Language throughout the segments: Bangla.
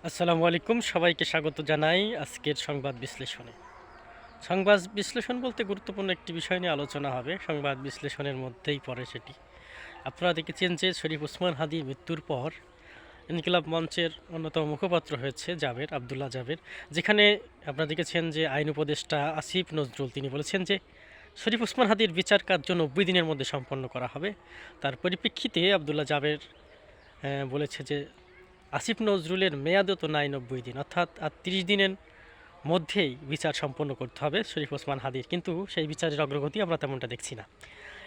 আসসালামু আলাইকুম, সবাইকে স্বাগত জানাই আজকের সংবাদ বিশ্লেষণে। সংবাদ বিশ্লেষণ বলতে গুরুত্বপূর্ণ একটি বিষয় নিয়ে আলোচনা হবে, সংবাদ বিশ্লেষণের মধ্যেই পড়ে সেটি। আপনারা দেখেছেন যে শরীফ ওসমান হাদির মৃত্যুর পর ইনকিলাব মঞ্চের অন্যতম মুখপাত্র হয়েছে আবদুল্লাহ জাবের, যেখানে আপনারা দেখেছেন যে আইন উপদেষ্টা আসিফ নজরুল তিনি বলেছেন যে শরীফ ওসমান হাদির বিচার কার্য 90 দিনের মধ্যে সম্পন্ন করা হবে। তার পরিপ্রেক্ষিতে আবদুল্লাহ জাবের বলেছে যে আসিফ নজরুলের মেয়াদও তো নাই 90 দিন, অর্থাৎ আর 30 দিনের মধ্যেই বিচার সম্পন্ন করতে হবে শরীফ ওসমান হাদির, কিন্তু সেই বিচারের অগ্রগতি আমরা তেমনটা দেখছি না।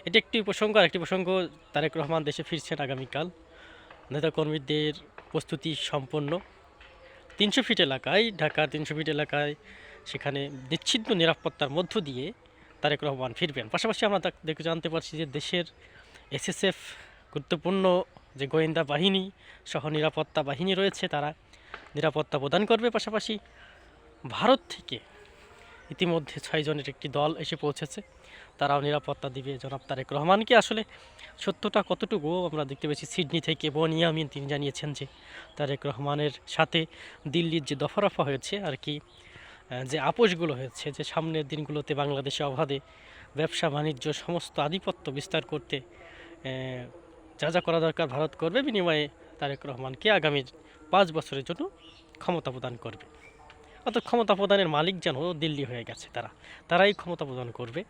এটি একটি প্রসঙ্গ। আরেকটি প্রসঙ্গ, তারেক রহমান দেশে ফিরছেন আগামীকাল। নেতাকর্মীদের প্রস্তুতি সম্পন্ন। 300 ফিট এলাকায়, ঢাকার 300 ফিট এলাকায় সেখানে নিশ্চিদ্র নিরাপত্তার মধ্য দিয়ে তারেক রহমান ফিরবেন। পাশাপাশি আমরা জানতে পারছি যে দেশের এসএসএফ গুরুত্বপূর্ণ যে গোয়েন্দা বাহিনী সহ নিরাপত্তা বাহিনী রয়েছে তারা নিরাপত্তা প্রদান করবে। পাশাপাশি ভারত থেকে ইতিমধ্যে 6 জনের একটি দল এসে পৌঁছেছে, তারাও নিরাপত্তা দিবে জনাব তারেক রহমানকে। আসলে সত্যটা কতটুকু আমরা দেখতে পেয়েছি সিডনি থেকে বনিয়ামিন তিনি জানিয়েছেন যে তারেক রহমানের সাথে দিল্লির যে দফারফা হয়েছে আর কি, যে আপোষগুলো হয়েছে, যে সামনের দিনগুলোতে বাংলাদেশে অবাধে ব্যবসা বাণিজ্য সমস্ত আধিপত্য বিস্তার করতে যা যা করা দরকার ভারত করবে, বিনিময়ে তারেক রহমানকে আগামী 5 বছরের জন্য ক্ষমতা প্রদান করবে। অর্থাৎ ক্ষমতা প্রদানের মালিক যেন দিল্লি হয়ে গেছে, তারাই ক্ষমতা প্রদান করবে।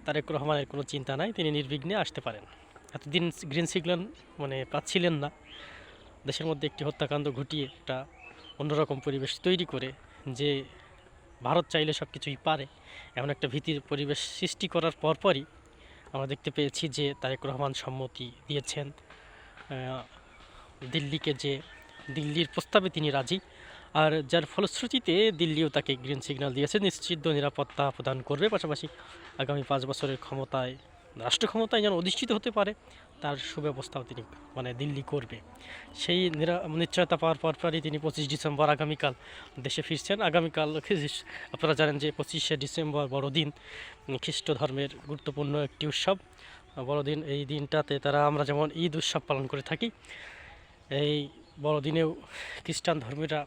তারেক রহমানের কোনো চিন্তা নাই, তিনি নির্বিঘ্নে আসতে পারেন। এতদিন গ্রিন সিগন্যাল পাচ্ছিলেন না, দেশের মধ্যে একটি হত্যাকাণ্ড ঘটিয়ে একটা অন্যরকম পরিবেশ তৈরি করে যে ভারত চাইলে সব কিছুই পারে, এমন একটা ভীতির পরিবেশ সৃষ্টি করার পরপরই আমরা দেখতে পেয়েছি যে তারেক রহমান সম্মতি দিয়েছেন দিল্লিকে, যে দিল্লির প্রস্তাবে তিনি রাজি, আর যার ফলশ্রুতিতে দিল্লিও তাকে গ্রিন সিগন্যাল দিয়েছে, নিশ্চিত নিরাপত্তা প্রদান করবে। পাশাপাশি আগামী 5 বছরের ক্ষমতায় রাষ্ট্র ক্ষমতায় যেন অধিষ্ঠিত হতে পারে তার সুব্যবস্থাও তিনি দিল্লি করবে। সেই নিশ্চয়তা পাওয়ার পরপরই তিনি 25 ডিসেম্বর আগামীকাল দেশে ফিরছেন। আগামীকাল আপনারা জানেন যে 25শে ডিসেম্বর বড়দিন, খ্রিস্ট ধর্মের গুরুত্বপূর্ণ একটি উৎসব বড়দিন। এই দিনটাতে আমরা যেমন ঈদ উৎসব পালন করে থাকি, এই বড়দিনেও খ্রিস্টান ধর্মীরা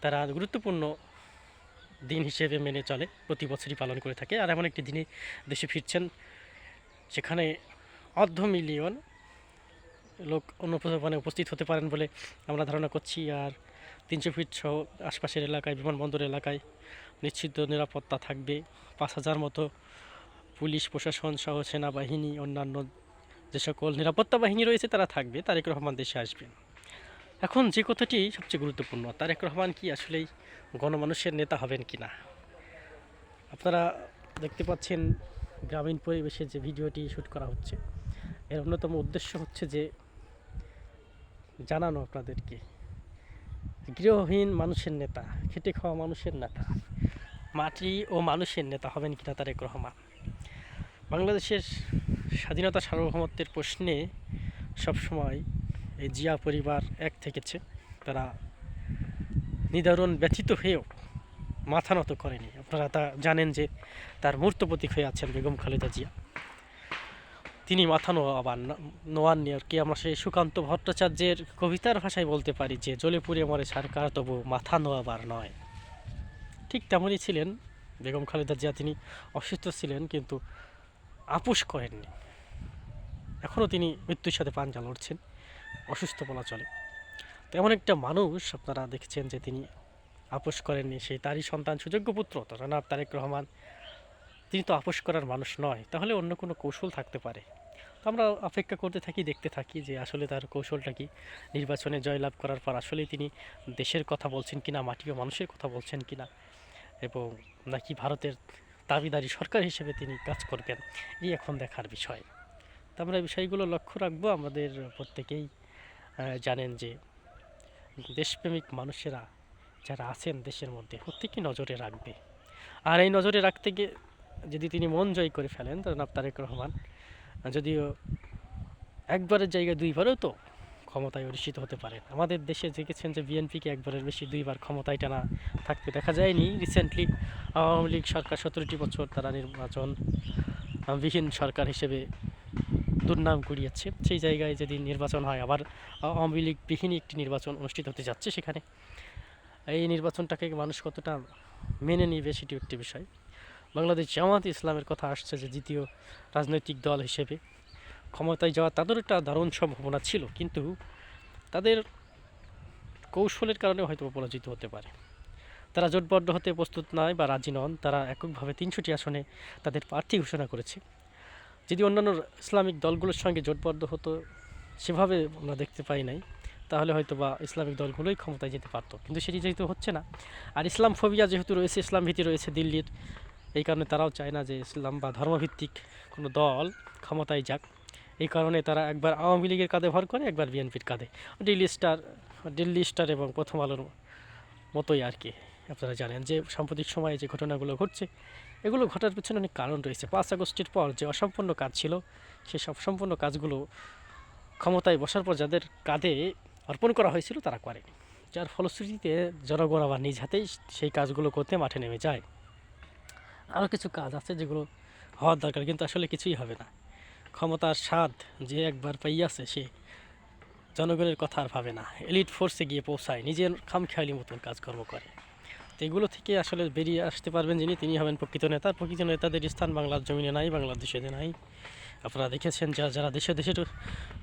তারা গুরুত্বপূর্ণ দিন হিসেবে মেনে চলে, প্রতি বছরই পালন করে থাকে। আর এমন একটি দিনে দেশে ফিরছেন, সেখানে 1/2 মিলিয়ন লোক উপস্থিত হতে পারেন বলে আমরা ধারণা করছি। আর 300 ফিট সহ আশপাশের এলাকায়, বিমানবন্দর এলাকায় নিশ্চিত নিরাপত্তা থাকবে। 5,000 মতো পুলিশ প্রশাসন সহ সেনাবাহিনী, অন্যান্য যে সকল নিরাপত্তা বাহিনী রয়েছে তারা থাকবে। তারেক রহমান দেশে আসবেন। এখন যে কথাটি সবচেয়ে গুরুত্বপূর্ণ, তারেক রহমান কি আসলেই গণমানুষের নেতা হবেন কি না? আপনারা দেখতে পাচ্ছেন গ্রামীণ পরিবেশে যে ভিডিওটি শ্যুট করা হচ্ছে, এর অন্যতম উদ্দেশ্য হচ্ছে যে জানানো আপনাদেরকে গৃহহীন মানুষের নেতা, খেটে খাওয়া মানুষের নেতা, মাটি ও মানুষের নেতা হবেন কিনা তারেক রহমান। বাংলাদেশের স্বাধীনতা সার্বভৌমত্বের প্রশ্নে সবসময় এই জিয়া পরিবার এক থেকেছে, তারা নিদারুণ ব্যথিত হয়েও মাথা নত করেনি। আপনারা তা জানেন যে তার মূর্ত প্রতীক হয়ে আছেন বেগম খালেদা জিয়া, তিনি মাথা নোয়াননি আর কি। আমরা সেই সুকান্ত ভট্টাচার্যের কবিতার ভাষায় বলতে পারি যে জ্বলে পুড়ে মরে সরকার তবু মাথা নোয়াবার নয়। ঠিক তেমনই ছিলেন বেগম খালেদা জিয়া, তিনি অসুস্থ ছিলেন কিন্তু আপোষ করেননি। এখনও তিনি মৃত্যুর সাথে পাঞ্জা লড়ছেন, অসুস্থ বলা চলে। তো এমন একটা মানুষ আপনারা দেখছেন যে তিনি আপোষ করেননি, সেই তারই সন্তান সুযোগ্য পুত্র জনাব তারেক রহমান, তিনি তো আপোষ করার মানুষ নয়। তাহলে অন্য কোনো কৌশল থাকতে পারে। তো আমরা অপেক্ষা করতে থাকি, দেখতে থাকি যে আসলে তার কৌশলটা কি। নির্বাচনে জয়লাভ করার পর আসলেই তিনি দেশের কথা বলছেন কিনা, মাটি ও মানুষের কথা বলছেন কিনা, এবং নাকি ভারতের দাবিদারি সরকার হিসেবে তিনি কাজ করবেন, এই এখন দেখার বিষয়। তো আমরা এই বিষয়গুলো লক্ষ্য রাখবো। আমাদের প্রত্যেকেই জানেন যে দেশপ্রেমিক মানুষেরা যারা আছেন দেশের মধ্যে প্রত্যেকেই নজরে রাখবে। আর এই নজরে রাখতে গিয়ে যদি তিনি মন জয় করে ফেলেন জনাব তারেক রহমান, যদিও একবারের জায়গায় 2বারও তো ক্ষমতায় অধিষ্ঠিত হতে পারেন। আমাদের দেশে দেখেছেন যে বিএনপিকে একবারের বেশি 2বার ক্ষমতায় টানা থাকতে দেখা যায়নি। রিসেন্টলি আওয়ামী লীগ সরকার 17টি বছর তারা নির্বাচন বিহীন সরকার হিসেবে দুর্নাম কুড়িয়েছে। সেই জায়গায় যদি নির্বাচন হয়, আবার আওয়ামী লীগবিহীন একটি নির্বাচন অনুষ্ঠিত হতে যাচ্ছে, সেখানে এই নির্বাচনটাকে মানুষ কতটা মেনে নিবে সেটিও একটি বিষয়। বাংলাদেশ জামাত ইসলামের কথা আসছে যে দ্বিতীয় রাজনৈতিক দল হিসেবে ক্ষমতায় যাওয়া তাদের একটা দারুণ সম্ভাবনা ছিল, কিন্তু তাদের কৌশলের কারণে হয়তো পরাজিত হতে পারে। তারা জোটবদ্ধ হতে প্রস্তুত নয় বা রাজি নন। তারা এককভাবে 300টি আসনে তাদের প্রার্থী ঘোষণা করেছে। যদি অন্যান্য ইসলামিক দলগুলোর সঙ্গে জোটবদ্ধ হতো, সেভাবে আমরা দেখতে পাই নাই, তাহলে হয়তো বা ইসলামিক দলগুলোই ক্ষমতায় যেতে পারতো, কিন্তু সেটি যেহেতু হচ্ছে না। আর ইসলাম ফোবিয়া যেহেতু রয়েছে, ইসলাম ভীতি রয়েছে দিল্লির, এই কারণে তারাও চায় না যে ইসলাম বা ধর্মভিত্তিক কোনো দল ক্ষমতায় যাক। এই কারণে তারা একবার আওয়ামী লীগের কাঁধে ভর করে, একবার বিএনপির কাঁধে। দিল্লি স্টার এবং প্রথম আলোর মতোই আর কি। আপনারা জানেন যে সাম্প্রতিক সময়ে যে ঘটনাগুলো ঘটছে, এগুলো ঘটার পেছনে অনেক কারণ রয়েছে। 5 আগস্টের পর যে অসম্পূর্ণ কাজ ছিল, সেই অসম্পূর্ণ কাজগুলো ক্ষমতায় বসার পর যাদের কাঁধে অর্পণ করা হয়েছিল তারা করেনি, যার ফলশ্রুতিতে জনগণ আবার নিজ হাতেই সেই কাজগুলো করতে মাঠে নেমে যায়। আরও কিছু কাজ আছে যেগুলো হওয়ার দরকার, কিন্তু আসলে কিছুই হবে না। ক্ষমতার স্বাদ যে একবার পাইয়াছে, সে জনগণের কথা আর ভাবে না, এলিট ফোর্সে গিয়ে পৌঁছায়, নিজের খামখেয়ালি মতন কাজকর্ম করে। তো এগুলো থেকে আসলে বেরিয়ে আসতে পারবেন যিনি, তিনি হবেন প্রকৃত নেতা। প্রকৃত নেতাদের স্থান বাংলার জমিনে নাই, বাংলাদেশে নাই। আপনারা দেখেছেন যারা দেশে দেশের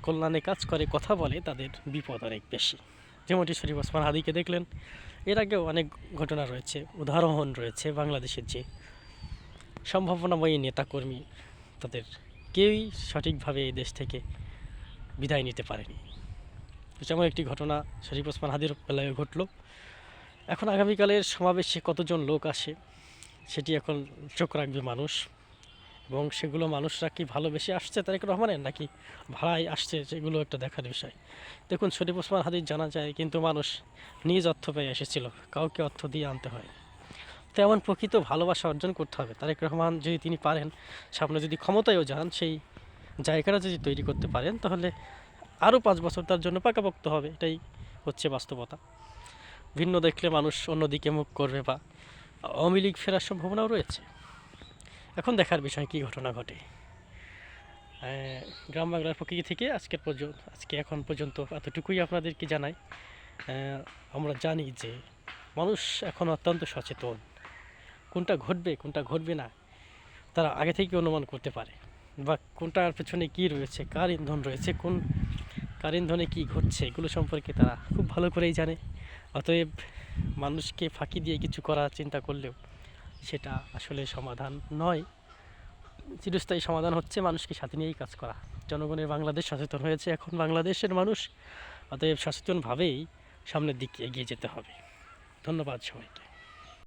কল্যাণে কাজ করে, কথা বলে, তাদের বিপদ অনেক বেশি। যেমনটি শরীফ ওসমান হাদিকে দেখলেন, এর আগেও অনেক ঘটনা রয়েছে, উদাহরণ রয়েছে বাংলাদেশের যে সম্ভাবনাময়ী নেতাকর্মী, তাদের কেউই সঠিকভাবে এই দেশ থেকে বিদায় নিতে পারেনি। যেমন একটি ঘটনা শরীফ ওসমান হাদির বেলায় ঘটল। এখন আগামীকালের সমাবেশে কতজন লোক আসে সেটি এখন চোখ রাখবে মানুষ, এবং সেগুলো মানুষরা কি ভালোবেসে আসছে তারেক রহমানের, নাকি ভাড়ায় আসছে, সেগুলো একটা দেখার বিষয়। দেখুন, শরীফ ওসমান হাদির জানা যায়, কিন্তু মানুষ নিজ অর্থ পেয়ে এসেছিল, কাউকে অর্থ দিয়ে আনতে হয়। তো এমন প্রকৃত ভালোবাসা অর্জন করতে হবে। তারেক রহমান যদি তিনি পারেন, সামনে যদি ক্ষমতায়ও যান, সেই জায়গাটা যদি তৈরি করতে পারেন, তাহলে আরও 5 বছর তার জন্য পাকাপোক্ত হবে। এটাই হচ্ছে বাস্তবতা। ভিন্ন দেখলে মানুষ অন্যদিকে মুখ করবে, বা আওয়ামী লীগ ফেরার সম্ভাবনাও রয়েছে। এখন দেখার বিষয় কী ঘটনা ঘটে। গ্রাম বাংলার প্রকৃতি থেকে আজকে এখন পর্যন্ত এতটুকুই আপনাদেরকে জানাই। আমরা জানি যে মানুষ এখন অত্যন্ত সচেতন, কোনটা ঘটবে কোনটা ঘটবে না তারা আগে থেকে অনুমান করতে পারে, বা কোনটার পেছনে কী রয়েছে, কার ইন্ধন রয়েছে, কার ইন্ধনে কী ঘটছে, এগুলো সম্পর্কে তারা খুব ভালো করেই জানে। অতএব মানুষকে ফাঁকি দিয়ে কিছু করার চিন্তা করলেও সেটা আসলে সমাধান নয়। চিরস্থায়ী সমাধান হচ্ছে মানুষকে সাথে নিয়েই কাজ করা। জনগণের বাংলাদেশ সচেতন হয়েছে, এখন বাংলাদেশের মানুষ, অতএব সচেতনভাবেই সামনের দিকে এগিয়ে যেতে হবে। ধন্যবাদ সবাইকে।